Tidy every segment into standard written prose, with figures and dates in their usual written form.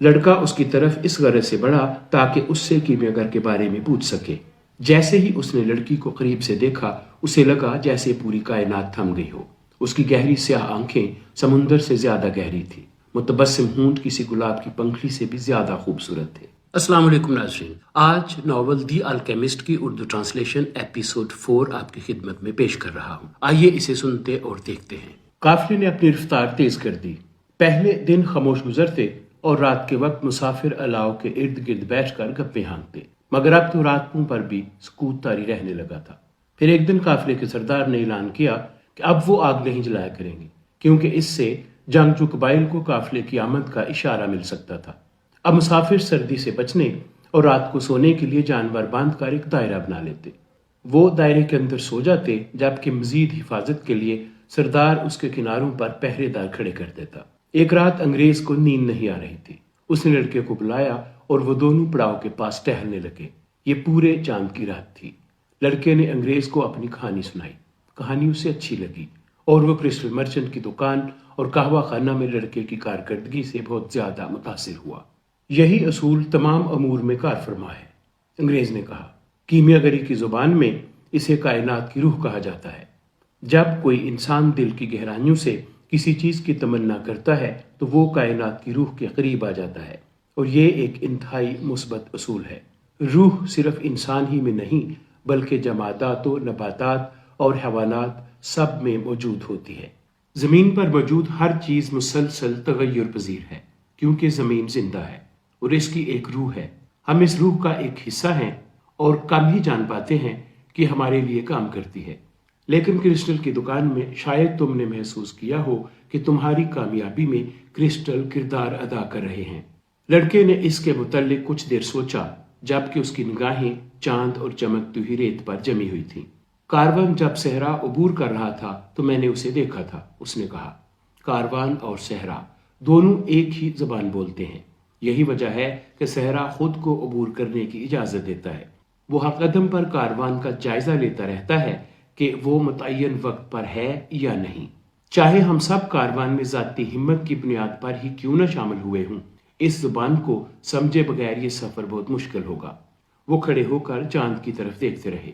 لڑکا اس کی طرف اس غرض سے بڑھا تاکہ اس سے کیمیاگر کے بارے میں پوچھ سکے۔ جیسے ہی اس نے لڑکی کو قریب سے دیکھا، اسے لگا جیسے پوری کائنات تھم گئی ہو۔ اس کی گہری سیاہ آنکھیں سمندر سے زیادہ گہری تھی، متبسم ہونٹ کسی گلاب کی پنکھڑی سے بھی زیادہ خوبصورت تھے۔ السلام علیکم ناظرین، آج ناول دی الکیمسٹ کی اردو ٹرانسلیشن ایپیسوڈ 4 آپ کی خدمت میں پیش کر رہا ہوں۔ آئیے اسے سنتے اور دیکھتے ہیں۔ قافلے نے اپنی رفتار تیز کر دی۔ پہلے دن خاموش گزرتے اور رات کے وقت مسافر الاؤ کے ارد گرد بیٹھ کر گپیں ہانکتے، مگر اب تو راتوں پر بھی سکوت طاری رہنے لگا تھا۔ پھر ایک دن قافلے کے سردار نے اعلان کیا کہ اب وہ آگ نہیں جلایا کریں گے، کیونکہ اس سے جنگجو قبائل کو قافلے کی آمد کا اشارہ مل سکتا تھا۔ اب مسافر سردی سے بچنے اور رات کو سونے کے لیے جانور باندھ کر ایک دائرہ بنا لیتے۔ وہ دائرے کے اندر سو جاتے، جبکہ مزید حفاظت کے لیے سردار اس کے کناروں پر پہرے دار کھڑے کر دیتا۔ ایک رات انگریز کو نیند نہیں آ رہی تھی۔ اس نے لڑکے کو بلایا اور وہ دونوں پڑاؤ کے پاس ٹہلنے لگے۔ یہ پورے چاند کی رات تھی۔ لڑکے نے انگریز کو اپنی کہانی سنائی۔ کہانی اسے اچھی لگی اور وہ کرسٹل مرچنٹ کی دکان اور قہوہ خانہ میں لڑکے کی کارکردگی سے بہت زیادہ متاثر ہوا۔ یہی اصول تمام امور میں کار فرما ہے، انگریز نے کہا۔ کیمیاگری کی زبان میں اسے کائنات کی روح کہا جاتا ہے۔ جب کوئی انسان دل کی گہرائیوں سے کسی چیز کی تمنا کرتا ہے تو وہ کائنات کی روح کے قریب آ جاتا ہے، اور یہ ایک انتہائی مثبت اصول ہے۔ روح صرف انسان ہی میں نہیں بلکہ جمادات و نباتات اور حیوانات سب میں موجود ہوتی ہے۔ زمین پر موجود ہر چیز مسلسل تغیر پذیر ہے، کیونکہ زمین زندہ ہے اور اس کی ایک روح ہے۔ ہم اس روح کا ایک حصہ ہیں اور کم ہی جان پاتے ہیں کہ ہمارے لیے کام کرتی ہے۔ لیکن کرسٹل کی دکان میں شاید تم نے محسوس کیا ہو کہ تمہاری کامیابی میں کرسٹل کردار ادا کر رہے ہیں۔ لڑکے نے اس کے متعلق کچھ دیر سوچا، جبکہ اس کی نگاہیں چاند اور چمکتی ہوئی ریت پر جمی ہوئی تھیں۔ کاروان جب صحرا عبور کر رہا تھا تو میں نے اسے دیکھا تھا، اس نے کہا۔ کاروان اور صحرا دونوں ایک ہی زبان بولتے ہیں۔ یہی وجہ ہے کہ صحرا خود کو عبور کرنے کی اجازت دیتا ہے۔ وہ ہر قدم پر کاروان کا جائزہ لیتا رہتا ہے کہ وہ متعین وقت پر ہے یا نہیں۔ چاہے ہم سب کاروان میں ذاتی ہمت کی بنیاد پر ہی کیوں نہ شامل ہوئے ہوں، اس زبان کو سمجھے بغیر یہ سفر بہت مشکل ہوگا۔ وہ کھڑے ہو کر چاند کی طرف دیکھتے رہے۔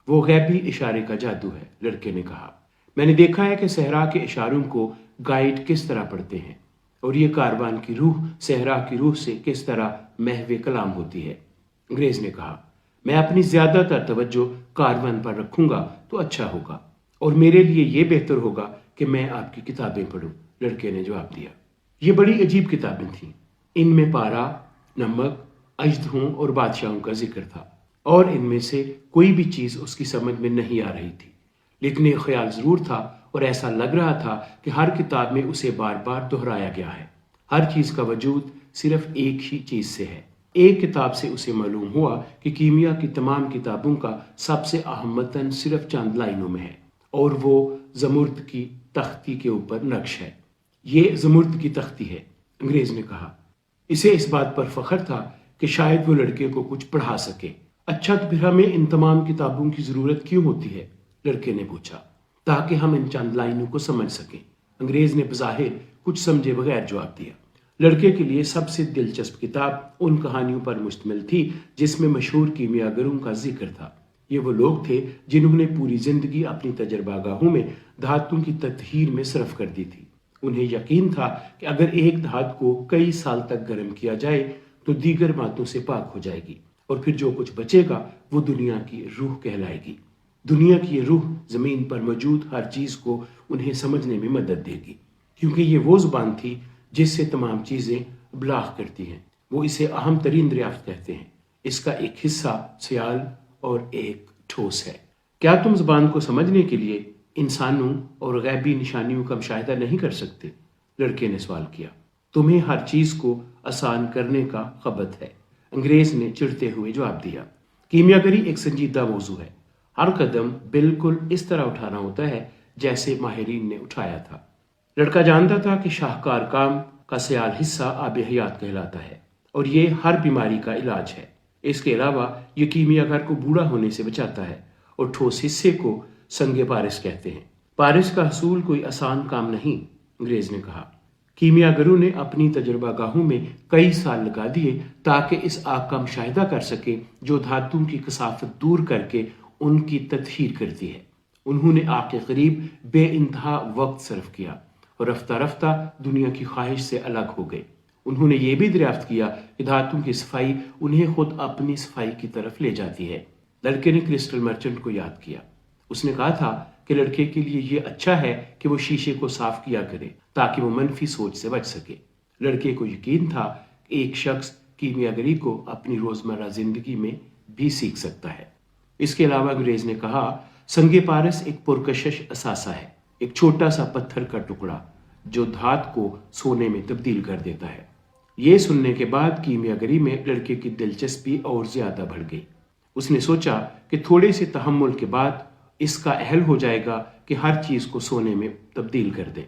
وہ غیبی اشارے کا جادو ہے، لڑکے نے کہا۔ میں نے دیکھا ہے کہ صحرا کے اشاروں کو گائیڈ کس طرح پڑھتے ہیں، اور یہ کاروان کی روح صحرا کی روح سے کس طرح محو کلام ہوتی ہے، انگریز نے کہا۔ میں اپنی زیادہ تر توجہ کاروان پر رکھوں گا تو اچھا ہوگا، اور میرے لیے یہ بہتر ہوگا کہ میں آپ کی کتابیں پڑھوں، لڑکے نے جواب دیا۔ یہ بڑی عجیب کتابیں تھیں۔ ان میں پارا، نمک، اژدہوں اور بادشاہوں کا ذکر تھا، اور ان میں سے کوئی بھی چیز اس کی سمجھ میں نہیں آ رہی تھی۔ لیکن ایک خیال ضرور تھا، اور ایسا لگ رہا تھا کہ ہر کتاب میں اسے بار بار دہرایا گیا ہے۔ ہر چیز کا وجود صرف ایک ہی چیز سے ہے۔ ایک کتاب سے اسے معلوم ہوا کہ کیمیا کی تمام کتابوں کا سب سے اہم متن صرف چند لائنوں میں ہے، اور وہ زمرد کی تختی کے اوپر نقش ہے۔ یہ زمرد کی تختی ہے، انگریز نے کہا۔ اسے اس بات پر فخر تھا کہ شاید وہ لڑکے کو کچھ پڑھا سکے۔ اچھا، تو پھر ہمیں ان تمام کتابوں کی ضرورت کیوں ہوتی ہے، لڑکے نے پوچھا۔ تاکہ ہم ان چند لائنوں کو سمجھ سکیں، انگریز نے بظاہر کچھ سمجھے بغیر جواب دیا۔ لڑکے کے لیے سب سے دلچسپ کتاب ان کہانیوں پر مشتمل تھی جس میں مشہور کیمیاگروں کا ذکر تھا۔ یہ وہ لوگ تھے جنہوں نے پوری زندگی اپنی تجربہ گاہوں میں دھاتوں کی تطہیر میں صرف کر دی تھی۔ انہیں یقین تھا کہ اگر ایک دھات کو کئی سال تک گرم کیا جائے تو دیگر مادوں سے پاک ہو جائے گی، اور پھر جو کچھ بچے گا وہ دنیا کی روح کہلائے گی۔ دنیا کی یہ روح زمین پر موجود ہر چیز کو انہیں سمجھنے میں مدد دے گی، کیونکہ یہ وہ زبان تھی جس سے تمام چیزیں ابلاغ کرتی ہیں۔ وہ اسے اہم ترین دریافت کہتے ہیں۔ اس کا ایک حصہ سیال اور ایک ٹھوس ہے۔ کیا تم زبان کو سمجھنے کے لیے انسانوں اور غیبی نشانیوں کا مشاہدہ نہیں کر سکتے، لڑکے نے سوال کیا۔ تمہیں ہر چیز کو آسان کرنے کا خبت ہے، انگریز نے چڑھتے ہوئے جواب دیا۔ کیمیاگری ایک سنجیدہ موضوع ہے۔ ہر قدم بالکل اس طرح اٹھانا ہوتا ہے جیسے ماہرین نے اٹھایا تھا۔ لڑکا جانتا تھا کہ شاہکار کام کا سیال حصہ آب حیات کہلاتا ہے، اور یہ ہر بیماری کا علاج ہے۔ اس کے علاوہ یہ کیمیاگر کو بوڑھا ہونے سے بچاتا ہے، اور ٹھوس حصے کو سنگ پارس کہتے ہیں۔ پارس کا حصول کوئی آسان کام نہیں، انگریز نے کہا۔ کیمیاگروں نے اپنی تجربہ گاہوں میں کئی سال لگا دیے تاکہ اس آگ کا مشاہدہ کر سکے جو دھاتوں کی کثافت دور کر کے ان کی تطہیر کرتی ہے۔ انہوں نے آگ کے قریب بے انتہا وقت صرف کیا اور رفتہ رفتہ دنیا کی خواہش سے الگ ہو گئے۔ انہوں نے یہ بھی دریافت کیا کہ دھاتوں کی صفائی انہیں خود اپنی صفائی کی طرف لے جاتی ہے۔ لڑکے نے کرسٹل مرچنٹ کو یاد کیا۔ اس نے کہا تھا کہ لڑکے کے لیے یہ اچھا ہے کہ وہ شیشے کو صاف کیا کرے تاکہ وہ منفی سوچ سے بچ سکے۔ لڑکے کو یقین تھا کہ ایک شخص کیمیاگری کو اپنی روزمرہ زندگی میں بھی سیکھ سکتا ہے۔ اس کے علاوہ انگریز نے کہا، سنگ پارس ایک پرکشش اثاثہ ہے، ایک چھوٹا سا پتھر کا ٹکڑا جو دھات کو سونے میں تبدیل کر دیتا ہے۔ یہ سننے کے بعد کیمیاگری میں لڑکے کی دلچسپی اور زیادہ بڑھ گئی۔ اس نے سوچا کہ تھوڑے سے تحمل کے بعد اس کا اہل ہو جائے گا کہ ہر چیز کو سونے میں تبدیل کر دے۔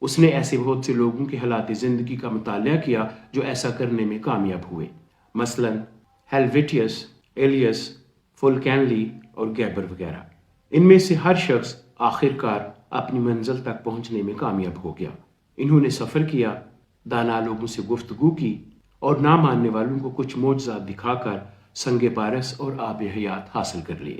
اس نے ایسے بہت سے لوگوں کے حالات زندگی کا مطالعہ کیا جو ایسا کرنے میں کامیاب ہوئے، مثلا ہیلویٹیس، ایلیس، فولکینلی اور گیبر وغیرہ۔ ان میں سے ہر شخص آخر کار اپنی منزل تک پہنچنے میں کامیاب ہو گیا۔ انہوں نے سفر کیا، دانا لوگوں سے گفتگو کی اور نہ ماننے والوں کو کچھ معجزات دکھا کر سنگ پارس اور آب حیات حاصل کر لیے۔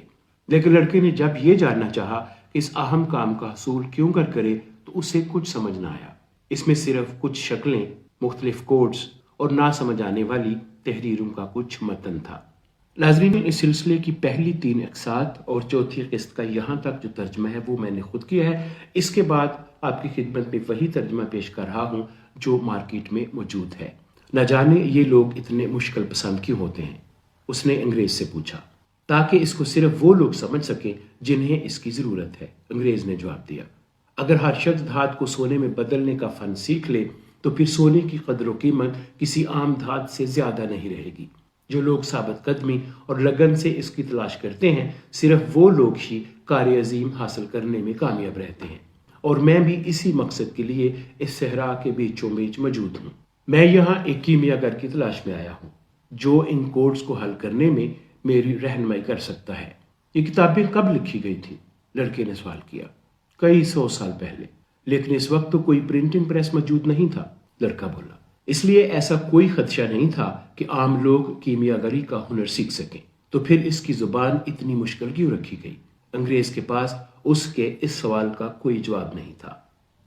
لیکن لڑکے نے جب یہ جاننا چاہا کہ اس اہم کام کا حصول کیوں کرے تو اسے کچھ سمجھ نہ آیا۔ اس میں صرف کچھ شکلیں، مختلف کوڈز اور نہ سمجھ آنے والی تحریروں کا کچھ متن تھا۔ ناظرین، اس سلسلے کی پہلی 3 اقساط اور چوتھی قسط کا یہاں تک جو ترجمہ ہے وہ میں نے خود کیا ہے۔ اس کے بعد آپ کی خدمت میں وہی ترجمہ پیش کر رہا ہوں جو مارکیٹ میں موجود ہے۔ نہ جانے یہ لوگ اتنے مشکل پسند کیوں ہوتے ہیں، اس نے انگریز سے پوچھا، تاکہ اس کو صرف وہ لوگ سمجھ سکیں جنہیں اس کی ضرورت ہے۔ انگریز نے جواب دیا، اگر ہر شخص دھات کو سونے میں بدلنے کا فن سیکھ لے تو پھر سونے کی قدر و قیمت کسی عام دھات سے زیادہ نہیں رہے گی۔ جو لوگ ثابت قدمی اور لگن سے اس کی تلاش کرتے ہیں، صرف وہ لوگ ہی کار عظیم حاصل کرنے میں کامیاب رہتے ہیں، اور میں بھی اسی مقصد کے لیے اس صحرا کے بیچوں بیچ موجود ہوں۔ میں یہاں ایک کیمیاگر کی تلاش میں آیا ہوں جو ان کوڈز کو حل کرنے میں میری رہنمائی کر سکتا ہے۔ یہ کتابیں کب لکھی گئی تھی؟ لڑکے نے سوال کیا۔ کئی 100 سال پہلے، لیکن اس وقت تو کوئی پرنٹنگ پریس موجود نہیں تھا، لڑکا بولا۔ اس لیے ایسا کوئی خدشہ نہیں تھا کہ عام لوگ کیمیاگری کا ہنر سیکھ سکیں، تو پھر اس کی زبان اتنی مشکل کیوں رکھی گئی؟ انگریز کے پاس اس کے اس سوال کا کوئی جواب نہیں تھا۔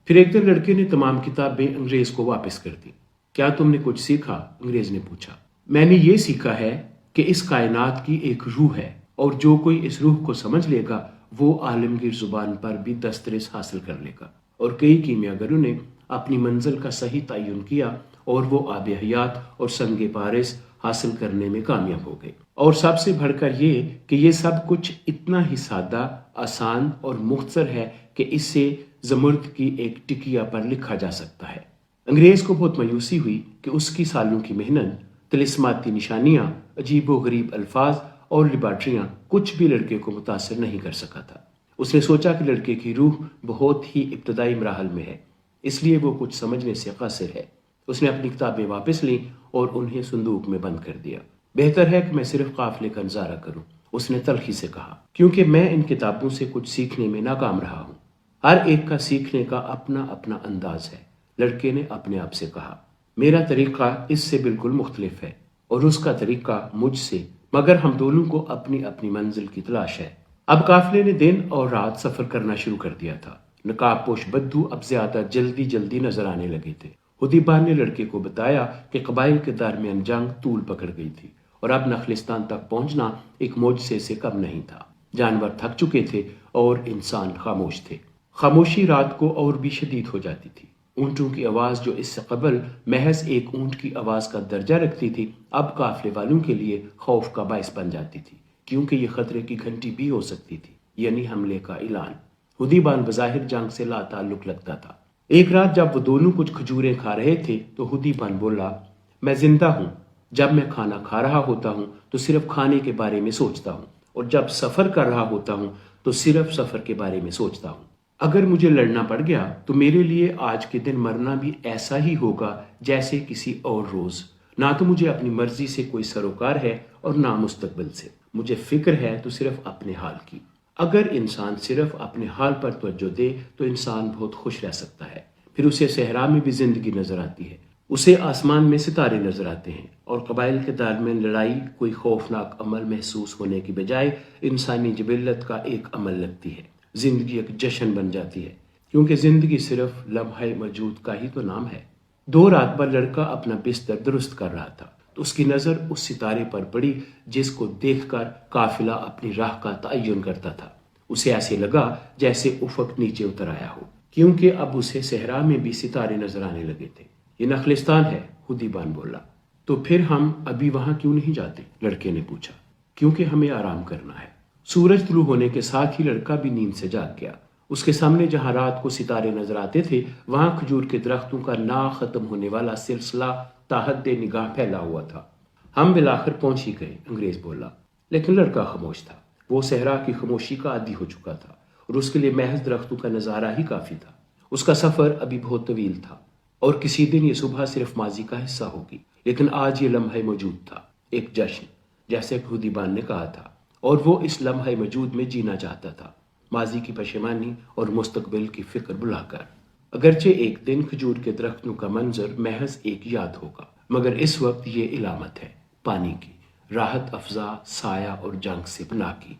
پھر ایک دن لڑکے نے تمام کتابیں انگریز کو واپس کر دی۔ کیا تم نے کچھ سیکھا؟ انگریز نے پوچھا۔ میں نے یہ سیکھا ہے کہ اس کائنات کی ایک روح ہے، اور جو کوئی اس روح کو سمجھ لے گا وہ عالمگیر زبان پر بھی دسترس حاصل کر لے گا۔ اور کئی کیمیاگروں نے اپنی منزل کا صحیح تعین کیا اور وہ آب حیات اور سنگ پارس حاصل کرنے میں کامیاب ہو گئے۔ اور سب سے بڑھ کر یہ کہ یہ سب کچھ اتنا ہی سادہ، آسان اور مختصر ہے کہ اس سے زمرد کی ایک ٹکیا پر لکھا جا سکتا ہے۔ انگریز کو بہت مایوسی ہوئی کہ اس کی سالوں کی محنت، طلسماتی نشانیاں، عجیب و غریب الفاظ اور لیبارٹریاں کچھ بھی لڑکے کو متاثر نہیں کر سکا تھا۔ اس نے سوچا کہ لڑکے کی روح بہت ہی ابتدائی مراحل میں ہے، اس لیے وہ کچھ سمجھنے سے قاصر ہے۔ اس نے اپنی کتابیں واپس لیں اور انہیں صندوق میں بند کر دیا۔ بہتر ہے کہ میں صرف قافلے کا نظارہ کروں، اس نے تلخی سے کہا، کیونکہ میں ان کتابوں سے کچھ سیکھنے میں ناکام رہا ہوں۔ ہر ایک کا سیکھنے کا اپنا اپنا انداز ہے، لڑکے نے اپنے آپ سے کہا۔ میرا طریقہ اس سے بالکل مختلف ہے اور اس کا طریقہ مجھ سے، مگر ہم دونوں کو اپنی اپنی منزل کی تلاش ہے۔ اب قافلے نے دن اور رات سفر کرنا شروع کر دیا تھا۔ نقاب پوش بدو اب زیادہ جلدی نظر آنے لگے تھے۔ حدیبہ نے لڑکے کو بتایا کہ قبائل کے درمیان جنگ طول پکڑ گئی تھی اور اب نخلستان تک پہنچنا ایک معجزے سے کم نہیں تھا۔ جانور تھک چکے تھے اور انسان خاموش تھے۔ خاموشی رات کو اور بھی شدید ہو جاتی تھی۔ اونٹوں کی آواز جو اس سے قبل محض ایک اونٹ کی آواز کا درجہ رکھتی تھی، اب قافلے والوں کے لیے خوف کا باعث بن جاتی تھی، کیونکہ یہ خطرے کی گھنٹی بھی ہو سکتی تھی، یعنی حملے کا اعلان۔ حدیبان بظاہر جنگ سے لا تعلق لگتا تھا۔ ایک رات جب وہ دونوں کچھ کھجوریں کھا رہے تھے تو حدیبان بولا، میں زندہ ہوں۔ جب میں کھانا کھا رہا ہوتا ہوں تو صرف کھانے کے بارے میں سوچتا ہوں، اور جب سفر کر رہا ہوتا ہوں تو صرف سفر کے بارے میں سوچتا ہوں۔ اگر مجھے لڑنا پڑ گیا تو میرے لیے آج کے دن مرنا بھی ایسا ہی ہوگا جیسے کسی اور روز۔ نہ تو مجھے اپنی مرضی سے کوئی سروکار ہے اور نہ مستقبل سے۔ مجھے فکر ہے تو صرف اپنے حال کی۔ اگر انسان صرف اپنے حال پر توجہ دے تو انسان بہت خوش رہ سکتا ہے۔ پھر اسے صحرا میں بھی زندگی نظر آتی ہے، اسے آسمان میں ستارے نظر آتے ہیں، اور قبائل کے درمیان لڑائی کوئی خوفناک عمل محسوس ہونے کی بجائے انسانی جبلت کا ایک عمل لگتی ہے۔ زندگی ایک جشن بن جاتی ہے، کیونکہ زندگی صرف لمحہ موجود کا ہی تو نام ہے۔ دو رات بعد لڑکا اپنا بستر درست کر رہا تھا تو اس کی نظر اس ستارے پر پڑی جس کو دیکھ کر قافلہ اپنی راہ کا تعین کرتا تھا۔ اسے ایسے لگا جیسے افق نیچے اتر آیا ہو، کیونکہ اب اسے صحرا میں بھی ستارے نظر آنے لگے تھے۔ یہ نخلستان ہے، خودیبان بولا۔ تو پھر ہم ابھی وہاں کیوں نہیں جاتے؟ لڑکے نے پوچھا۔ کیونکہ ہمیں آرام کرنا ہے۔ سورج طلوع ہونے کے ساتھ ہی لڑکا بھی نیند سے جاگ گیا۔ اس کے سامنے جہاں رات کو ستارے نظر آتے تھے وہاں کھجور کے درختوں کا نا ختم ہونے والا سلسلہ تاحد نگاہ پھیلا ہوا تھا۔ ہم بالآخر پہنچ ہی گئے، انگریز بولا، لیکن لڑکا خاموش تھا۔ وہ صحرا کی خاموشی کا عادی ہو چکا تھا اور اس کے لیے محض درختوں کا نظارہ ہی کافی تھا۔ اس کا سفر ابھی بہت طویل تھا اور کسی دن یہ صبح صرف ماضی کا حصہ ہوگی، لیکن آج یہ لمحہ موجود تھا، ایک جشن، جیسے خودیبان نے کہا تھا، اور وہ اس لمحہ موجود میں جینا چاہتا تھا، ماضی کی پشیمانی اور مستقبل کی فکر بلا کر۔ اگرچہ ایک دن کھجور کے درختوں کا منظر محض ایک یاد ہوگا، مگر اس وقت یہ علامت ہے پانی کی، راحت افزا سایہ اور جنگ سے پناہ کی۔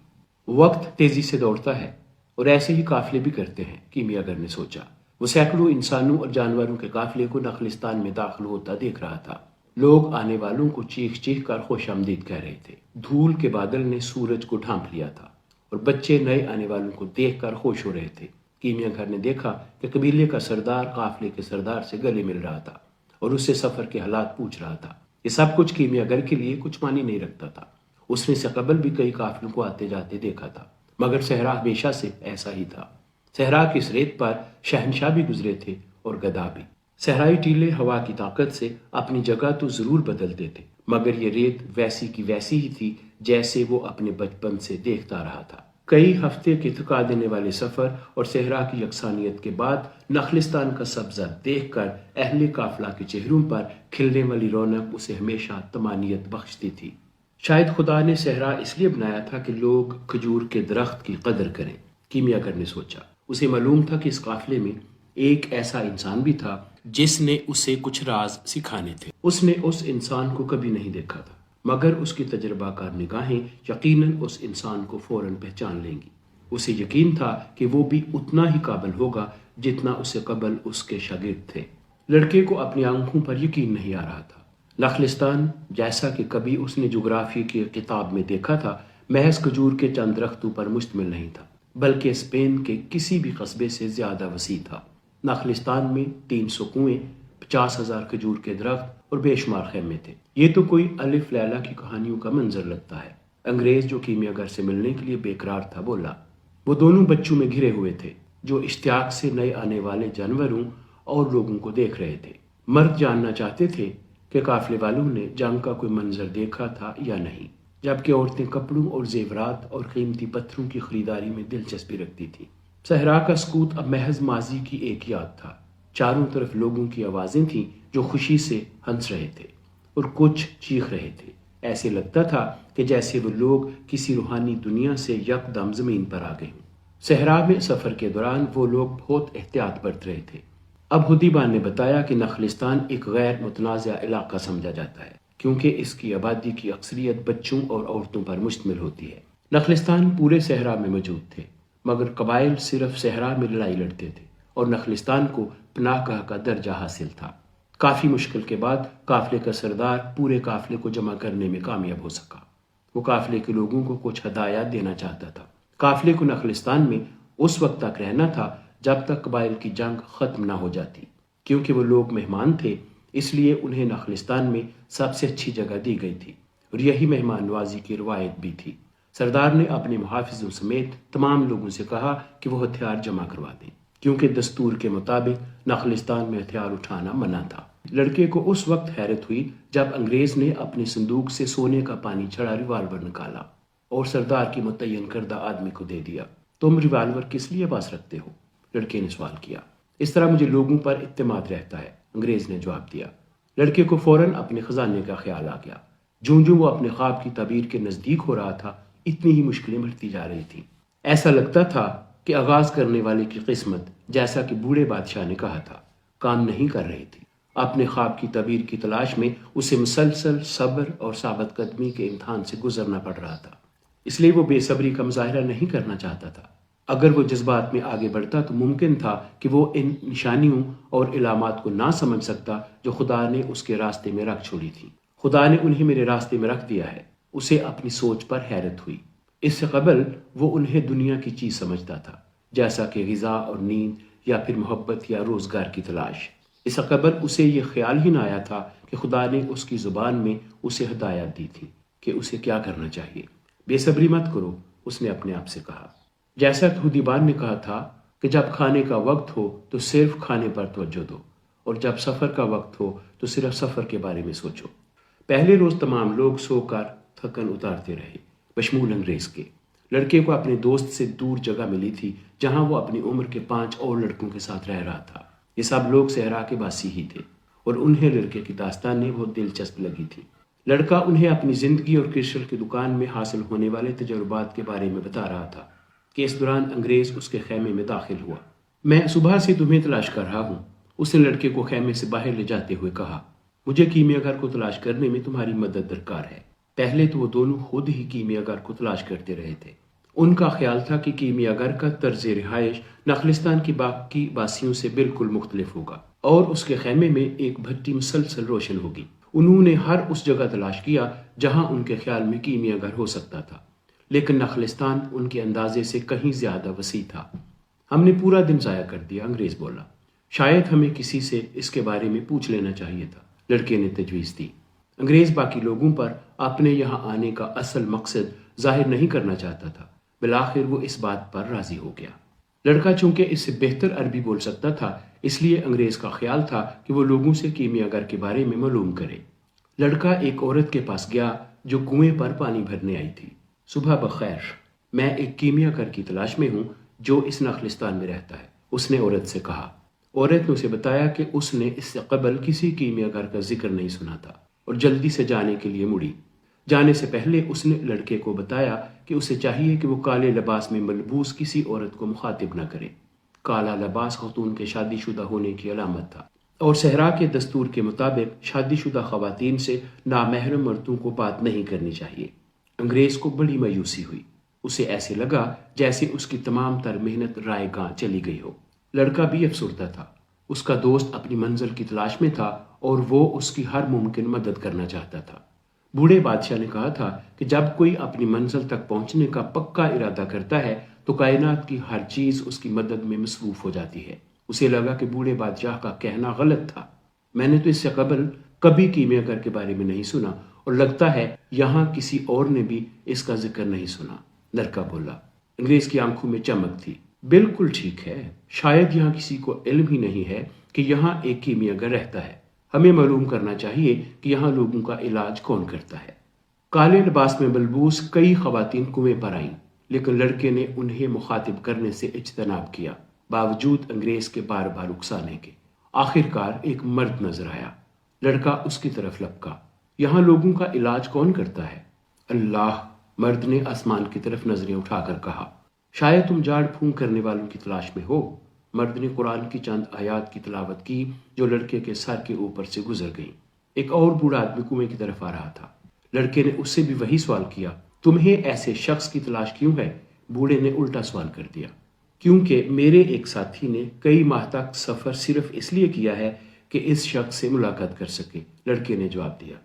وقت تیزی سے دوڑتا ہے اور ایسے ہی قافلے بھی کرتے ہیں، کیمیاگر نے سوچا۔ وہ سینکڑوں انسانوں اور جانوروں کے قافلے کو نخلستان میں داخل ہوتا دیکھ رہا تھا۔ لوگ آنے والوں کو چیخ چیخ کر خوش آمدید کہہ رہے تھے۔ دھول کے بادل نے سورج کو ڈھانپ لیا تھا اور بچے نئے آنے والوں کو دیکھ کر خوش ہو رہے تھے۔ کیمیا گھر نے دیکھا کہ قبیلے کا سردار قافلے کے سردار سے گلے مل رہا تھا اور اس سے سفر کے حالات پوچھ رہا تھا۔ یہ سب کچھ کیمیا گھر کے لیے کچھ معنی نہیں رکھتا تھا۔ اس نے سے قبل بھی کئی قافلوں کو آتے جاتے دیکھا تھا، مگر صحرا ہمیشہ سے ایسا ہی تھا۔ صحرا کی اس ریت پر شہنشاہ بھی گزرے تھے اور گدھا بھی۔ صحرائی ٹیلے ہوا کی طاقت سے اپنی جگہ تو ضرور بدلتے تھے، مگر یہ ریت ویسی کی ویسی ہی تھی جیسے وہ اپنے بچپن سے دیکھتا رہا تھا۔ کئی ہفتے کے تھکا دینے والے سفر اور صحرا کی یکسانیت کے بعد نخلستان کا سبزہ دیکھ کر اہل قافلہ کے چہروں پر کھلنے والی رونق اسے ہمیشہ طمانینت بخشتی تھی۔ شاید خدا نے صحرا اس لیے بنایا تھا کہ لوگ کھجور کے درخت کی قدر کریں، کیمیا گر نے سوچا۔ اسے معلوم تھا کہ اس قافلے میں ایک ایسا انسان بھی تھا جس نے اسے کچھ راز سکھانے تھے۔ اس نے اس انسان کو کبھی نہیں دیکھا تھا، مگر اس کی تجربہ کار نگاہیں یقیناً اس انسان کو فوراً پہچان لیں گی۔ اسے یقین تھا کہ وہ بھی اتنا ہی قابل ہوگا جتنا اس سے قبل اس کے شاگرد تھے۔ لڑکے کو اپنی آنکھوں پر یقین نہیں آ رہا تھا۔ نخلستان جیسا کہ کبھی اس نے جغرافی کی کتاب میں دیکھا تھا محض کھجور کے چند درختوں پر مشتمل نہیں تھا، بلکہ اسپین کے کسی بھی قصبے سے زیادہ وسیع تھا۔ نخلستان میں 300 کنویں، 50,000 کھجور کے درخت اور بے شمار خیمے تھے۔ یہ تو کوئی الف لیلا کی کہانیوں کا منظر لگتا ہے۔ انگریز جو کیمیا گر سے ملنے کے لیے بےقرار تھا بولا۔ وہ دونوں بچوں میں گھرے ہوئے تھے جو اشتیاق سے نئے آنے والے جانوروں اور لوگوں کو دیکھ رہے تھے۔ مرد جاننا چاہتے تھے کہ قافلے والوں نے جنگ کا کوئی منظر دیکھا تھا یا نہیں، جبکہ عورتیں کپڑوں اور زیورات اور قیمتی پتھروں کی خریداری میں دلچسپی رکھتی تھیں۔ صحرا کا سکوت اب محض ماضی کی ایک یاد تھا۔ چاروں طرف لوگوں کی آوازیں تھیں جو خوشی سے ہنس رہے تھے اور کچھ چیخ رہے تھے۔ ایسے لگتا تھا کہ جیسے وہ لوگ کسی روحانی دنیا سے یکدم زمین پر آ گئے ہوں۔ صحرا میں سفر کے دوران وہ لوگ بہت احتیاط برت رہے تھے۔ اب خودیبان نے بتایا کہ نخلستان ایک غیر متنازع علاقہ سمجھا جاتا ہے کیونکہ اس کی آبادی کی اکثریت بچوں اور عورتوں پر مشتمل ہوتی ہے۔ نخلستان پورے صحرا میں موجود تھے، مگر قبائل صرف صحرا میں لڑائی لڑتے تھے اور نخلستان کو پناہ گاہ کا درجہ حاصل تھا۔ کافی مشکل کے بعد قافلے کا سردار پورے قافلے کو جمع کرنے میں کامیاب ہو سکا۔ وہ قافلے کے لوگوں کو کچھ ہدایات دینا چاہتا تھا۔ قافلے کو نخلستان میں اس وقت تک رہنا تھا جب تک قبائل کی جنگ ختم نہ ہو جاتی۔ کیونکہ وہ لوگ مہمان تھے اس لیے انہیں نخلستان میں سب سے اچھی جگہ دی گئی تھی اور یہی مہمان نوازی کی روایت بھی تھی۔ سردار نے اپنے محافظوں سمیت تمام لوگوں سے کہا کہ وہ ہتھیار جمع کروا دیں، کیونکہ دستور کے مطابق نخلستان میں ہتھیار اٹھانا منع تھا۔ لڑکے کو اس وقت حیرت ہوئی جب انگریز نے اپنے صندوق سے سونے کا پانی چڑھا ریوالور نکالا اور سردار کی متعین کردہ آدمی کو دے دیا۔ تم ریوالور کس لیے پاس رکھتے ہو؟ لڑکے نے سوال کیا۔ اس طرح مجھے لوگوں پر اعتماد رہتا ہے، انگریز نے جواب دیا۔ لڑکے کو فوراً اپنے خزانے کا خیال آ گیا۔ جوں وہ اپنے خواب کی تعبیر کے نزدیک ہو رہا تھا اتنی ہی مشکلیں بڑھتی جا رہی تھیں۔ ایسا لگتا تھا کہ آغاز کرنے والے کی قسمت، جیسا کہ بوڑھے بادشاہ نے کہا تھا، کام نہیں کر رہی تھی۔ اپنے خواب کی تعبیر کی تلاش میں اسے مسلسل صبر اور ثابت قدمی کے امتحان سے گزرنا پڑ رہا تھا، اس لیے وہ بے صبری کا مظاہرہ نہیں کرنا چاہتا تھا۔ اگر وہ جذبات میں آگے بڑھتا تو ممکن تھا کہ وہ ان نشانیوں اور علامات کو نہ سمجھ سکتا جو خدا نے اس کے راستے میں رکھ چھوڑی تھی۔ خدا نے انہیں میرے راستے میں رکھ دیا ہے۔ اسے اپنی سوچ پر حیرت ہوئی۔ اس سے قبل وہ انہیں دنیا کی چیز سمجھتا تھا، جیسا کہ غذا اور نیند یا پھر محبت یا روزگار کی تلاش۔ اس سے قبل اسے یہ خیال ہی نہ آیا تھا کہ خدا نے اس کی زبان میں اسے ہدایت دی تھی کہ اسے کیا کرنا چاہیے۔ بے صبری مت کرو، اس نے اپنے آپ سے کہا۔ جیسا کہ خدیبان نے کہا تھا کہ جب کھانے کا وقت ہو تو صرف کھانے پر توجہ دو، اور جب سفر کا وقت ہو تو صرف سفر کے بارے میں سوچو۔ پہلے روز تمام لوگ سو کر تھکن اتارتے رہے، بشمول انگریز کے۔ لڑکے کو اپنے دوست سے دور جگہ ملی تھی جہاں وہ اپنی عمر کے 5 اور لڑکوں کے ساتھ رہ رہا تھا۔ یہ سب لوگ صحرا کے باسی ہی تھے اور انہیں لڑکے کی داستانیں بہت دلچسپ لگی تھی۔ لڑکا انہیں اپنی زندگی اور کرشل کی دکان میں حاصل ہونے والے تجربات کے بارے میں بتا رہا تھا کہ اس دوران انگریز اس کے خیمے میں داخل ہوا۔ میں صبح سے تمہیں تلاش کر رہا ہوں، اس نے لڑکے کو خیمے سے باہر لے جاتے ہوئے کہا۔ مجھے کیمیا گھر کو تلاش کرنے میں تمہاری مدد درکار ہے۔ پہلے تو وہ دونوں خود ہی کیمیا گھر کو تلاش کرتے رہے تھے۔ ان کا خیال تھا کہ کیمیا گھر کا طرز رہائش نخلستان کی باقی باسیوں سے بالکل مختلف ہوگا اور اس کے خیمے میں ایک بھٹی مسلسل روشن ہوگی۔ انہوں نے ہر اس جگہ تلاش کیا جہاں ان کے خیال میں کیمیا گھر ہو سکتا تھا، لیکن نخلستان ان کے اندازے سے کہیں زیادہ وسیع تھا۔ ہم نے پورا دن ضائع کر دیا، انگریز بولا۔ شاید ہمیں کسی سے اس کے بارے میں پوچھ لینا چاہیے تھا، لڑکے نے تجویز دی۔ انگریز باقی لوگوں پر اپنے یہاں آنے کا اصل مقصد ظاہر نہیں کرنا چاہتا تھا۔ بالآخر وہ اس بات پر راضی ہو گیا۔ لڑکا چونکہ اس سے بہتر عربی بول سکتا تھا، اس لیے انگریز کا خیال تھا کہ وہ لوگوں سے کیمیا گھر کے بارے میں معلوم کرے۔ لڑکا ایک عورت کے پاس گیا جو کنویں پر پانی بھرنے آئی تھی۔ صبح بخیر، میں ایک کیمیا گھر کی تلاش میں ہوں جو اس نخلستان میں رہتا ہے، اس نے عورت سے کہا۔ عورت نے اسے بتایا کہ اس نے اس سے قبل کسی کیمیا گھر کا ذکر نہیں سنا تھا اور جلدی سے جانے کے لیے مڑی۔ جانے سے پہلے اس نے لڑکے کو بتایا کہ اسے چاہیے کہ وہ کالے لباس میں ملبوس کسی عورت کو مخاطب نہ کرے۔ کالا لباس خاتون کے شادی شدہ ہونے کی علامت تھا اور صحرا کے دستور کے مطابق شادی شدہ خواتین سے نامحرم مردوں کو بات نہیں کرنی چاہیے۔ انگریز کو بڑی مایوسی ہوئی۔ اسے ایسے لگا جیسے اس کی تمام تر محنت رائے گاں چلی گئی ہو۔ لڑکا بھی افسردہ تھا۔ اس کا دوست اپنی منزل کی تلاش میں تھا اور وہ اس کی ہر ممکن مدد کرنا چاہتا تھا۔ بوڑھے بادشاہ نے کہا تھا کہ جب کوئی اپنی منزل تک پہنچنے کا پکا ارادہ کرتا ہے تو کائنات کی ہر چیز اس کی مدد میں مصروف ہو جاتی ہے۔ اسے لگا کہ بوڑھے بادشاہ کا کہنا غلط تھا۔ میں نے تو اس سے قبل کبھی کیمیا گھر کے بارے میں نہیں سنا اور لگتا ہے یہاں کسی اور نے بھی اس کا ذکر نہیں سنا، لڑکا بولا۔ انگریز کی آنکھوں میں چمک تھی۔ بالکل ٹھیک ہے، شاید یہاں کسی کو علم ہی نہیں ہے کہ یہاں ایک کیمیا گھر رہتا ہے۔ ہمیں معلوم کرنا چاہیے کہ یہاں لوگوں کا علاج کون کرتا ہے۔ کالے لباس میں ملبوس کئی خواتین کنویں پر آئیں، لیکن لڑکے نے انہیں مخاطب کرنے سے اجتناب کیا، باوجود انگریز کے بار بار اکسانے کے۔ آخر کار ایک مرد نظر آیا۔ لڑکا اس کی طرف لپکا۔ یہاں لوگوں کا علاج کون کرتا ہے؟ اللہ، مرد نے آسمان کی طرف نظریں اٹھا کر کہا۔ شاید تم جھاڑ پھونک کرنے والوں کی تلاش میں ہو۔ مرد نے قرآن کی چند آیات کی تلاوت کی جو لڑکے کے سر کے اوپر سے گزر گئیں۔ ایک اور بوڑھا آدمی کنویں کی طرف آ رہا تھا۔ لڑکے نے اس سے بھی وہی سوال کیا، تمہیں ایسے شخص کی تلاش کیوں ہے؟ بوڑھے نے الٹا سوال کر دیا، کیونکہ میرے ایک ساتھی نے کئی ماہ تک سفر صرف اس لیے کیا ہے کہ اس شخص سے ملاقات کر سکے، لڑکے نے جواب دیا۔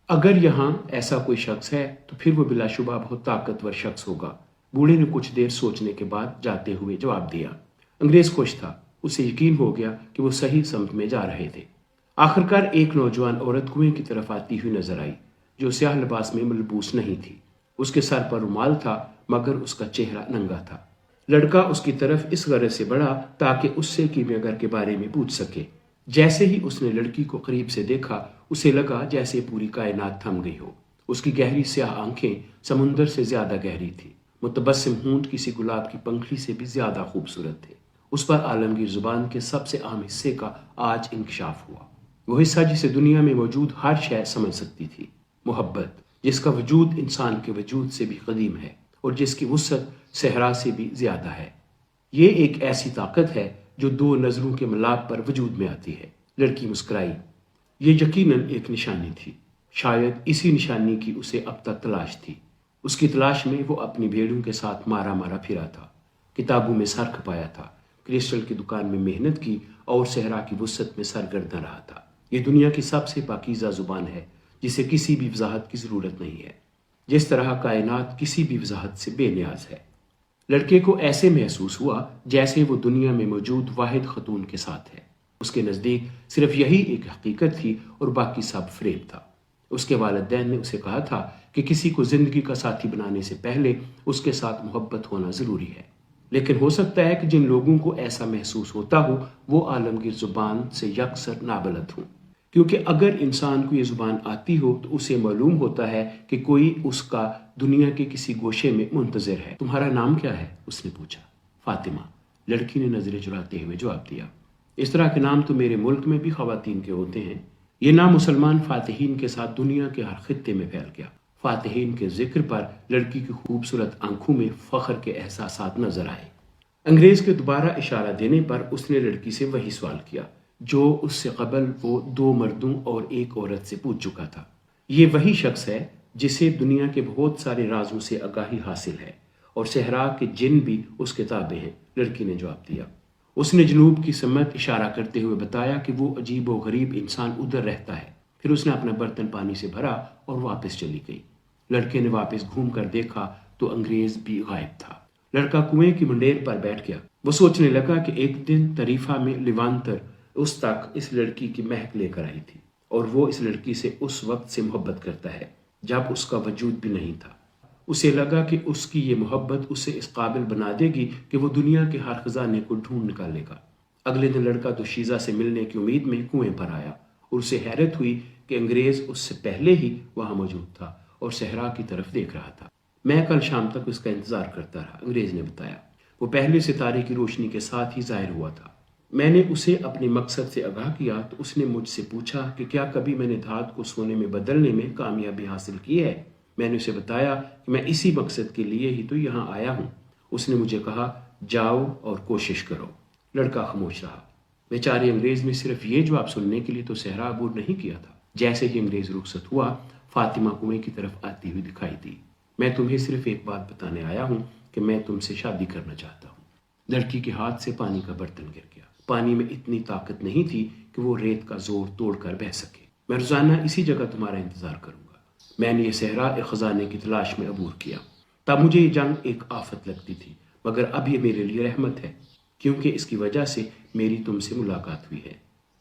اگر یہاں ایسا کوئی شخص ہے تو پھر وہ بلا شبہ بہت طاقتور شخص ہوگا، بوڑھے نے کچھ دیر سوچنے کے بعد جاتے ہوئے جواب دیا۔ انگریز خوش تھا، اسے یقین ہو گیا کہ وہ صحیح سمت میں جا رہے تھے۔ آخرکار ایک نوجوان عورت کنویں کی طرف آتی ہوئی نظر آئی جو سیاہ لباس میں ملبوس نہیں تھی۔ اس کے سر پر رومال تھا مگر اس کا چہرہ ننگا تھا۔ لڑکا اس کی طرف اس غرض سے بڑھا تاکہ اس سے کیمیا گھر کے بارے میں پوچھ سکے۔ جیسے ہی اس نے لڑکی کو قریب سے دیکھا، اسے لگا جیسے پوری کائنات تھم گئی ہو۔ اس کی گہری سیاہ آنکھیں سمندر سے زیادہ گہری تھی۔ متبسم ہونٹ کسی گلاب کی پنکھڑی سے بھی زیادہ خوبصورت تھے۔ اس پر عالمگیر زبان کے سب سے عام حصے کا آج انکشاف ہوا، وہ حصہ جسے دنیا میں موجود ہر شے سمجھ سکتی تھی، محبت، جس کا وجود انسان کے وجود سے بھی قدیم ہے اور جس کی وسعت صحرا سے بھی زیادہ ہے۔ یہ ایک ایسی طاقت ہے جو دو نظروں کے ملاپ پر وجود میں آتی ہے۔ لڑکی مسکرائی۔ یہ یقیناً ایک نشانی تھی۔ شاید اسی نشانی کی اسے اب تک تلاش تھی۔ اس کی تلاش میں وہ اپنی بھیڑوں کے ساتھ مارا مارا پھرا تھا، کتابوں میں سر کھپایا تھا، کرسٹل کی دکان میں محنت کی اور صحرا کی وسعت میں سرگرداں رہا تھا۔ یہ دنیا کی سب سے پاکیزہ زبان ہے جسے کسی بھی وضاحت کی ضرورت نہیں ہے، جس طرح کائنات کسی بھی وضاحت سے بے نیاز ہے۔ لڑکے کو ایسے محسوس ہوا جیسے وہ دنیا میں موجود واحد خاتون کے ساتھ ہے۔ اس کے نزدیک صرف یہی ایک حقیقت تھی اور باقی سب فریب تھا۔ اس کے والدین نے اسے کہا تھا کہ کسی کو زندگی کا ساتھی بنانے سے پہلے اس کے ساتھ محبت ہونا ضروری ہے، لیکن ہو سکتا ہے کہ جن لوگوں کو ایسا محسوس ہوتا ہو وہ عالمگیر زبان سے یکسر نابلد ہوں، کیونکہ اگر انسان کو یہ زبان آتی ہو تو اسے معلوم ہوتا ہے کہ کوئی اس کا دنیا کے کسی گوشے میں منتظر ہے۔ تمہارا نام کیا ہے؟ اس نے پوچھا۔ فاطمہ، لڑکی نے نظریں چراتے ہوئے جواب دیا۔ اس طرح کے نام تو میرے ملک میں بھی خواتین کے ہوتے ہیں۔ یہ نام مسلمان فاتحین کے ساتھ دنیا کے ہر خطے میں پھیل گیا۔ فاتحین کے ذکر پر لڑکی کی خوبصورت آنکھوں میں فخر کے احساسات نظر آئے۔ انگریز کے دوبارہ اشارہ دینے پر اس نے لڑکی سے وہی سوال کیا جو اس سے قبل وہ 2 مردوں اور 1 عورت سے پوچھ چکا تھا۔ یہ وہی شخص ہے جسے دنیا کے بہت سارے رازوں سے آگاہی حاصل ہے اور صحرا کے جن بھی اس کے تابع ہیں، لڑکی نے جواب دیا۔ اس نے جنوب کی سمت اشارہ کرتے ہوئے بتایا کہ وہ عجیب و غریب انسان ادھر رہتا ہے۔ پھر اس نے اپنا برتن پانی سے بھرا اور واپس چلی گئی۔ لڑکے نے واپس گھوم کر دیکھا تو انگریز بھی غائب تھا۔ لڑکا کنویں کی منڈیر پر بیٹھ گیا۔ وہ سوچنے لگا کہ ایک دن طریفہ میں لیوانتر اس تک اس لڑکی کی مہک لے کر آئی تھی، اور وہ اس لڑکی سے اس وقت سے محبت کرتا ہے جب اس کا وجود بھی نہیں تھا۔ اسے لگا کہ اس کی یہ محبت اسے اس قابل بنا دے گی کہ وہ دنیا کے ہر خزانے کو ڈھونڈ نکالے گا۔ اگلے دن لڑکا دوشیزہ سے ملنے کی امید میں کنویں پر آیا اور اسے حیرت ہوئی کہ انگریز اس سے پہلے ہی وہاں موجود تھا اور صحرا کی طرف دیکھ رہا تھا۔ میں کل شام تک اس کا انتظار کرتا رہا، انگریز نے بتایا۔ وہ پہلے ستارے کی روشنی کے ساتھ ہی ظاہر ہوا تھا۔ میں نے اسے اپنے مقصد سے آگاہ کیا تو اس نے مجھ سے پوچھا کہ کیا کبھی میں نے دھات کو سونے میں بدلنے میں کامیابی حاصل کی ہے۔ میں نے اسے بتایا کہ میں اسی مقصد کے لیے ہی تو یہاں آیا ہوں۔ اس نے مجھے کہا، جاؤ اور کوشش کرو۔ لڑکا خاموش رہا۔ بیچارے انگریز نے صرف یہ جواب سننے کے لیے تو صحرا عبور نہیں کیا تھا۔ جیسے ہی انگریز رخصت ہوا، فاطمہ کنویں کی طرف آتی ہوئی دکھائی دی۔ میں تمہیں صرف ایک بات بتانے آیا ہوں کہ میں تم سے شادی کرنا چاہتا ہوں۔ لڑکی کے ہاتھ سے پانی کا برتن گر گیا۔ پانی میں اتنی طاقت نہیں تھی کہ وہ ریت کا زور توڑ کر بہہ سکے۔ میں روزانہ اسی جگہ تمہارا انتظار کروں گا۔ میں نے یہ صحرا ایک خزانے کی تلاش میں عبور کیا۔ تب مجھے یہ جنگ ایک آفت لگتی تھی، مگر اب یہ میرے لیے رحمت ہے، کیونکہ اس کی وجہ سے میری تم سے ملاقات ہوئی ہے۔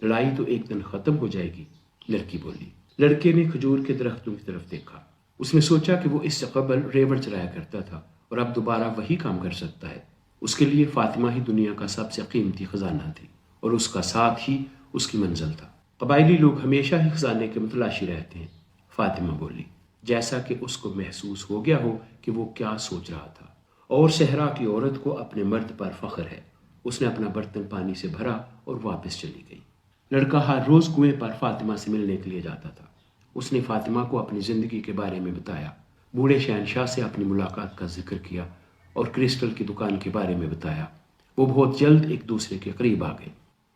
لڑائی تو ایک دن ختم ہو جائے گی، لڑکی بولی۔ لڑکے نے کھجور کے درختوں کی طرف دیکھا۔ اس نے سوچا کہ وہ اس سے قبل ریوڑ چرایا کرتا تھا اور اب دوبارہ وہی کام کر سکتا ہے۔ اس کے لیے فاطمہ ہی دنیا کا سب سے قیمتی خزانہ تھی اور اس کا ساتھ ہی اس کی منزل تھا۔ قبائلی لوگ ہمیشہ ہی خزانے کے متلاشی رہتے ہیں، فاطمہ بولی، جیسا کہ اس کو محسوس ہو گیا ہو کہ وہ کیا سوچ رہا تھا۔ اور صحرا کی عورت کو اپنے مرد پر فخر ہے۔ اس نے اپنا برتن پانی سے بھرا اور واپس چلی گئی۔ لڑکا ہر روز کنویں پر فاطمہ سے ملنے کے لیے جاتا تھا۔ اس نے فاطمہ کو اپنی زندگی کے بارے میں بتایا، بوڑھے شہنشاہ سے اپنی ملاقات کا ذکر کیا اور کرسٹل کی دکان کے بارے میں بتایا۔ وہ بہت جلد ایک دوسرے کے قریب آ گئے۔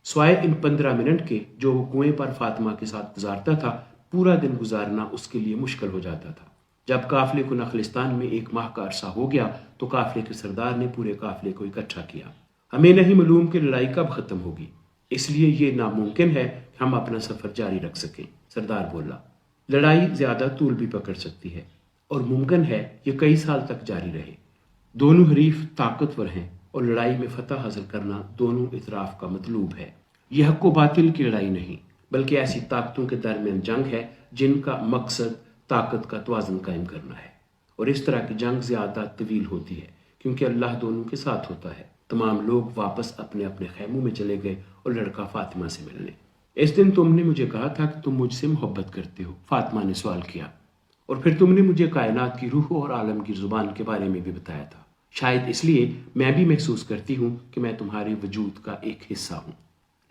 سوائے ان 15 منٹ کے جو وہ کنویں پر فاطمہ کے ساتھ گزارتا تھا، پورا دن گزارنا اس کے لیے مشکل ہو جاتا تھا۔ جب قافلے کو نخلستان میں 1 ماہ کا عرصہ ہو گیا تو قافلے کے سردار نے پورے قافلے کو اکٹھا کیا۔ ہمیں نہیں معلوم کہ لڑائی کب ختم ہوگی، اس لیے یہ ناممکن ہے کہ ہم اپنا سفر جاری رکھ سکیں، سردار بولا۔ لڑائی زیادہ طول بھی پکڑ سکتی ہے اور ممکن ہے یہ کئی سال تک جاری رہے۔ دونوں حریف طاقتور ہیں اور لڑائی میں فتح حاصل کرنا دونوں اطراف کا مطلوب ہے۔ یہ حق و باطل کی لڑائی نہیں، بلکہ ایسی طاقتوں کے درمیان جنگ ہے جن کا مقصد طاقت کا توازن قائم کرنا ہے، اور اس طرح کی جنگ زیادہ طویل ہوتی ہے کیونکہ اللہ دونوں کے ساتھ ہوتا ہے۔ تمام لوگ واپس اپنے اپنے خیموں میں چلے گئے اور لڑکا فاطمہ سے ملنے۔ اس دن تم نے مجھے کہا تھا کہ تم مجھ سے محبت کرتے ہو، فاطمہ نے سوال کیا، اور پھر تم نے مجھے کائنات کی روح اور عالم کی زبان کے بارے میں بھی بتایا تھا۔ شاید اس لیے میں بھی محسوس کرتی ہوں کہ میں تمہارے وجود کا ایک حصہ ہوں۔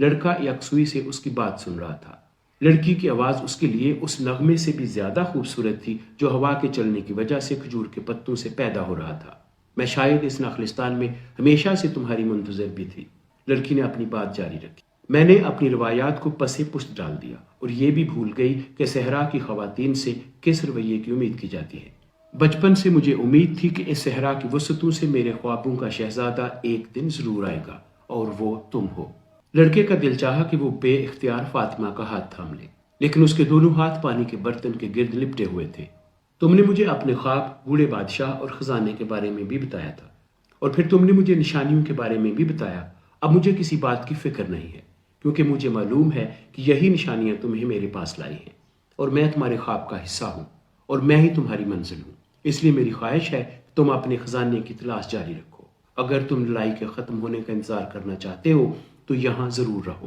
لڑکا یکسوئی سے اس کی بات سن رہا تھا۔ لڑکی کی آواز اس کے لیے اس نغمے سے بھی زیادہ خوبصورت تھی جو ہوا کے چلنے کی وجہ سے کھجور کے پتوں سے پیدا ہو رہا تھا۔ میں شاید اس نخلستان میں ہمیشہ سے تمہاری منتظر بھی تھی، لڑکی نے اپنی بات جاری رکھی۔ میں نے اپنی روایات کو پس پشت ڈال دیا اور یہ بھی بھول گئی کہ صحرا کی خواتین سے کس رویے کی امید کی جاتی ہے۔ بچپن سے مجھے امید تھی کہ اس صحرا کی وسطوں سے میرے خوابوں کا شہزادہ ایک دن ضرور آئے گا اور وہ تم ہو۔ لڑکے کا دل چاہا کہ وہ بے اختیار فاطمہ کا ہاتھ تھام لے، لیکن اس کے دونوں ہاتھ پانی کے برتن کے گرد لپٹے ہوئے تھے۔ تم نے مجھے اپنے خواب، بوڑھے بادشاہ اور خزانے کے بارے میں بھی بتایا تھا، اور پھر تم نے مجھے نشانیوں کے بارے میں بھی بتایا۔ اب مجھے کسی بات کی فکر نہیں ہے، کیونکہ مجھے معلوم ہے کہ یہی نشانیاں تمہیں میرے پاس لائی ہیں، اور میں تمہارے خواب کا حصہ ہوں اور میں ہی تمہاری منزل ہوں۔ اس لیے میری خواہش ہے کہ تم اپنے خزانے کی تلاش جاری رکھو۔ اگر تم لڑائی کے ختم ہونے کا انتظار کرنا چاہتے ہو تو یہاں ضرور رہو۔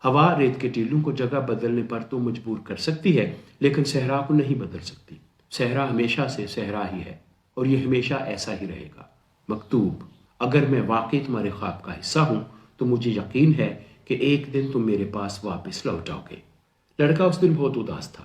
ہوا ریت کے ٹیلوں کو جگہ بدلنے پر تو مجبور کر سکتی ہے، لیکن صحرا کو نہیں بدل سکتی۔ صحرا ہمیشہ سے صحرا ہی ہے اور یہ ہمیشہ ایسا ہی رہے گا۔ مکتوب: اگر میں واقعی تمہارے خواب کا حصہ ہوں تو مجھے یقین ہے کہ ایک دن تم میرے پاس واپس لوٹ آؤ گے۔ لڑکا اس دن بہت اداس تھا۔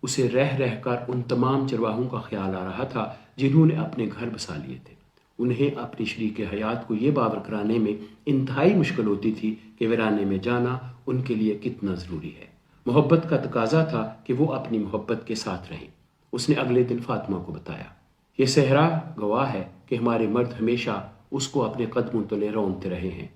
اسے رہ رہ کر ان تمام چرواہوں کا خیال آ رہا تھا جنہوں نے اپنے گھر بسا لیے تھے۔ انہیں اپنی شریک حیات کو یہ باور کرانے میں انتہائی مشکل ہوتی تھی کہ ویرانے میں جانا ان کے لیے کتنا ضروری ہے۔ محبت کا تقاضا تھا کہ وہ اپنی محبت کے ساتھ رہیں۔ اس نے اگلے دن فاطمہ کو بتایا، یہ صحرا گواہ ہے کہ ہمارے مرد ہمیشہ اس کو اپنے قدموں تلے رونتے رہے ہیں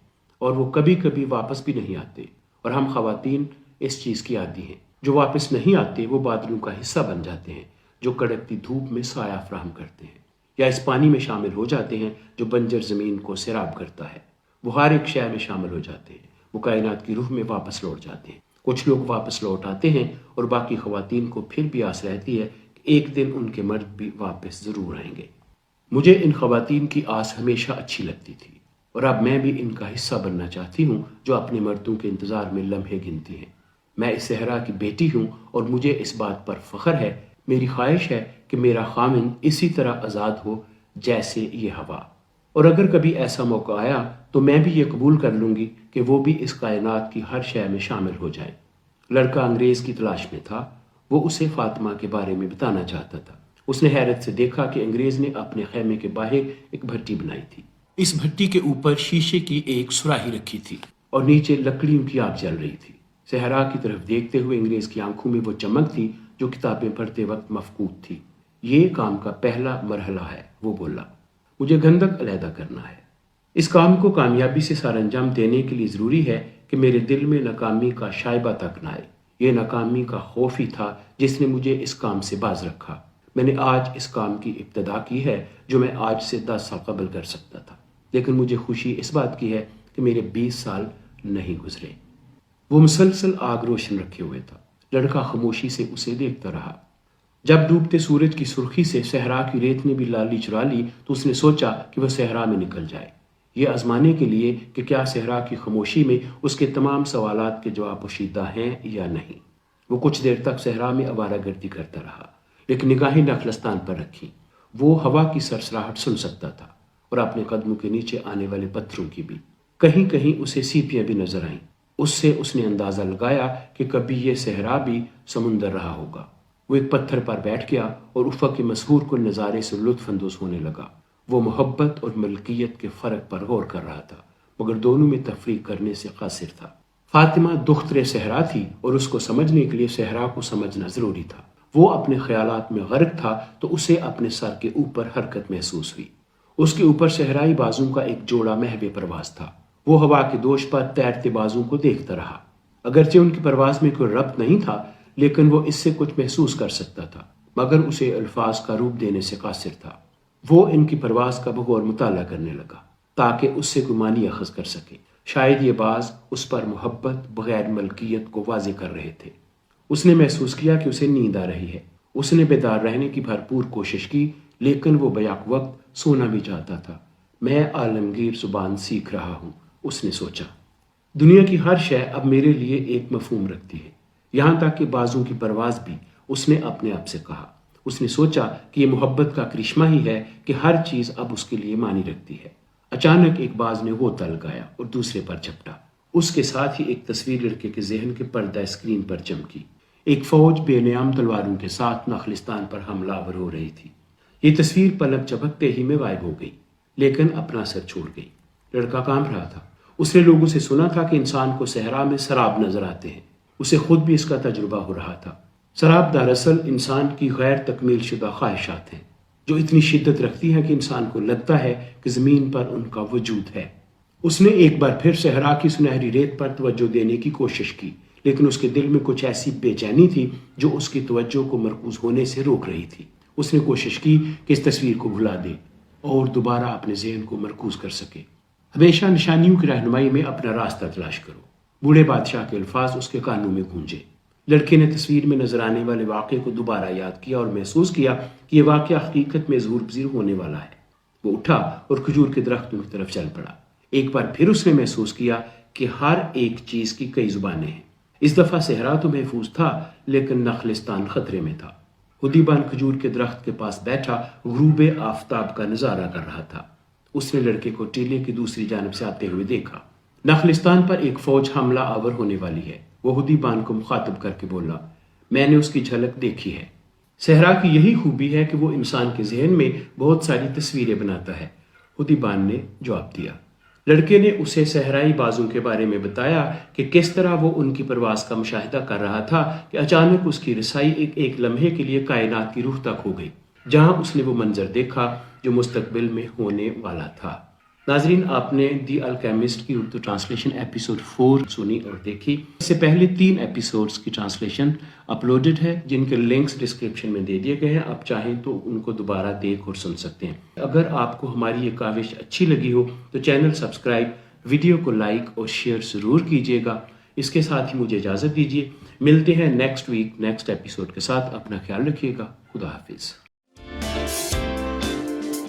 اور وہ کبھی کبھی واپس بھی نہیں آتے، اور ہم خواتین اس چیز کی عادی ہیں۔ جو واپس نہیں آتے وہ بادلوں کا حصہ بن جاتے ہیں جو کڑکتی دھوپ میں سایہ فراہم کرتے ہیں، یا اس پانی میں شامل ہو جاتے ہیں جو بنجر زمین کو سیراب کرتا ہے۔ وہ ہر ایک شے میں شامل ہو جاتے ہیں، وہ کائنات کی روح میں واپس لوٹ جاتے ہیں۔ کچھ لوگ واپس لوٹ آتے ہیں اور باقی خواتین کو پھر بھی آس رہتی ہے کہ ایک دن ان کے مرد بھی واپس ضرور آئیں گے۔ مجھے ان خواتین کی آس ہمیشہ اچھی لگتی تھی، اور اب میں بھی ان کا حصہ بننا چاہتی ہوں جو اپنے مردوں کے انتظار میں لمحے گنتی ہیں۔ میں اس صحرا کی بیٹی ہوں اور مجھے اس بات پر فخر ہے۔ میری خواہش ہے کہ میرا خامند اسی طرح آزاد ہو جیسے یہ ہوا، اور اگر کبھی ایسا موقع آیا تو میں بھی یہ قبول کر لوں گی کہ وہ بھی اس کائنات کی ہر شے میں شامل ہو جائے۔ لڑکا انگریز کی تلاش میں تھا۔ وہ اسے فاطمہ کے بارے میں بتانا چاہتا تھا۔ اس نے حیرت سے دیکھا کہ انگریز نے اپنے خیمے کے باہر ایک بھٹی بنائی تھی۔ اس بھٹی کے اوپر شیشے کی ایک سراہی رکھی تھی اور نیچے لکڑیوں کی آگ جل رہی تھی۔ صحرا کی طرف دیکھتے ہوئے انگریز کی آنکھوں میں وہ چمک تھی جو کتابیں پڑھتے وقت مفقود تھی۔ یہ کام کا پہلا مرحلہ ہے، وہ بولا۔ مجھے گندک علیحدہ کرنا ہے۔ اس کام کو کامیابی سے سر انجام دینے کے لیے ضروری ہے کہ میرے دل میں ناکامی کا شائبہ تک نہ آئے۔ یہ ناکامی کا خوف ہی تھا جس نے مجھے اس کام سے باز رکھا۔ میں نے آج اس کام کی ابتدا کی ہے جو میں آج سے 10 سال قبل کر سکتا تھا، لیکن مجھے خوشی اس بات کی ہے کہ میرے 20 سال نہیں گزرے۔ وہ مسلسل آگ روشن رکھے ہوئے تھا۔ لڑکا خاموشی سے اسے دیکھتا رہا۔ جب ڈوبتے سورج کی سرخی سے صحرا کی ریت نے بھی لالی چرا لی تو اس نے سوچا کہ وہ صحرا میں نکل جائے، یہ آزمانے کے لیے کہ کیا صحرا کی خاموشی میں اس کے تمام سوالات کے جواب پوشیدہ ہیں یا نہیں۔ وہ کچھ دیر تک صحرا میں آوارہ گردی کرتا رہا، لیکن نگاہیں نخلستان پر رکھی۔ وہ ہوا کی سرسراہٹ سن سکتا تھا اور اپنے قدموں کے نیچے آنے والے پتھروں کی بھی۔ کہیں کہیں اسے سیپیاں بھی نظر آئیں۔ اس نے اندازہ لگایا کہ کبھی یہ صحرا بھی سمندر رہا ہوگا۔ وہ ایک پتھر پر بیٹھ گیا اور افق کے مسحور کن نظارے سے لطف اندوز ہونے لگا۔ وہ محبت اور ملکیت کے فرق پر غور کر رہا تھا، مگر دونوں میں تفریق کرنے سے قاصر تھا۔ فاطمہ دختر صحرا تھی اور اس کو سمجھنے کے لیے صحرا کو سمجھنا ضروری تھا۔ وہ اپنے خیالات میں غرق تھا تو اسے اپنے سر کے اوپر حرکت محسوس ہوئی۔ اس کے اوپر صحرائی بازوں کا ایک جوڑا محو پرواز تھا۔ وہ ہوا کے دوش پر تیرتے بازوں کو دیکھتا رہا۔ اگرچہ ان کی پرواز میں کوئی ربط نہیں تھا، لیکن وہ اس سے کچھ محسوس کر سکتا تھا، مگر اسے الفاظ کا روپ دینے سے قاصر تھا۔ وہ ان کی پرواز کا بغور مطالعہ کرنے لگا تاکہ اس سے کوئی معنی اخذ کر سکے۔ شاید یہ باز اس پر محبت بغیر ملکیت کو واضح کر رہے تھے۔ اس نے محسوس کیا کہ اسے نیند آ رہی ہے۔ اس نے بیدار رہنے کی بھرپور کوشش کی، لیکن وہ بیک وقت سونا بھی چاہتا تھا۔ میں عالمگیر زبان سیکھ رہا ہوں، اس نے سوچا۔ دنیا کی ہر شے اب میرے لیے ایک مفہوم رکھتی ہے، یہاں تک کہ بازوں کی پرواز بھی، اس نے اپنے آپ سے کہا۔ اس نے سوچا کہ یہ محبت کا کرشمہ ہی ہے کہ ہر چیز اب اس کے لیے معنی رکھتی ہے۔ اچانک ایک باز نے غوطہ لگایا اور دوسرے پر جھپٹا۔ اس کے ساتھ ہی ایک تصویر لڑکے کے ذہن کے پردہ اسکرین پر چمکی۔ ایک فوج بے نیام تلواروں کے ساتھ نخلستان پر حملہ آور ہو رہی تھی۔ یہ تصویر پلک جھپکتے ہی میں غائب ہو گئی، لیکن اپنا اثر چھوڑ گئی۔ لڑکا کانپ رہا تھا۔ اس نے لوگوں سے سنا تھا کہ انسان کو صحرا میں سراب نظر آتے ہیں، اسے خود بھی اس کا تجربہ ہو رہا تھا۔ سراب دراصل انسان کی غیر تکمیل شدہ خواہشات ہیں جو اتنی شدت رکھتی ہیں کہ انسان کو لگتا ہے کہ زمین پر ان کا وجود ہے۔ اس نے ایک بار پھر صحرا کی سنہری ریت پر توجہ دینے کی کوشش کی، لیکن اس کے دل میں کچھ ایسی بے چینی تھی جو اس کی توجہ کو مرکوز ہونے سے روک رہی تھی۔ اس نے کوشش کی کہ اس تصویر کو بھلا دے اور دوبارہ اپنے ذہن کو مرکوز کر سکے۔ ہمیشہ نشانیوں کی رہنمائی میں اپنا راستہ تلاش کرو۔ بوڑھے بادشاہ کے الفاظ اس کے کانوں میں گونجے۔ لڑکے نے تصویر میں نظر آنے والے واقعے کو دوبارہ یاد کیا اور محسوس کیا کہ یہ واقعہ حقیقت میں ظہور پذیر ہونے والا ہے۔ وہ اٹھا اور کھجور کے درختوں کی طرف چل پڑا۔ ایک بار پھر اس نے محسوس کیا کہ ہر ایک چیز کی کئی زبانیں ہیں۔ اس دفعہ صحرا تو محفوظ تھا، لیکن نخلستان خطرے میں تھا۔ خدیبان کھجور کے درخت کے پاس بیٹھا غروب آفتاب کا نظارہ کر رہا تھا۔ اس نے لڑکے کو ٹیلے کی دوسری جانب سے آتے ہوئے دیکھا۔ نخلستان پر ایک فوج حملہ آور ہونے والی ہے، وہ خدیبان کو مخاطب کر کے بولا۔ میں نے اس کی جھلک دیکھی ہے۔ صحرا کی یہی خوبی ہے کہ وہ انسان کے ذہن میں بہت ساری تصویریں بناتا ہے، خدیبان نے جواب دیا۔ لڑکے نے اسے صحرائی بازوں کے بارے میں بتایا کہ کس طرح وہ ان کی پرواز کا مشاہدہ کر رہا تھا کہ اچانک اس کی رسائی ایک لمحے کے لیے کائنات کی روح تک ہو گئی، جہاں اس نے وہ منظر دیکھا جو مستقبل میں ہونے والا تھا۔ ناظرین، آپ نے دی الکیمسٹ کی اردو ٹرانسلیشن ایپیسوڈ 4 سنی اور دیکھی۔ اس سے پہلے 3 ایپیسوڈز کی ٹرانسلیشن اپلوڈڈ ہے، جن کے لنکس ڈسکرپشن میں دے دیے گئے ہیں۔ آپ چاہیں تو ان کو دوبارہ دیکھ اور سن سکتے ہیں۔ اگر آپ کو ہماری یہ کاوش اچھی لگی ہو تو چینل سبسکرائب، ویڈیو کو لائک اور شیئر ضرور کیجیے گا۔ اس کے ساتھ ہی مجھے اجازت دیجیے، ملتے ہیں نیکسٹ ویک نیکسٹ ایپیسوڈ کے ساتھ۔ اپنا خیال رکھیے گا۔ خدا حافظ۔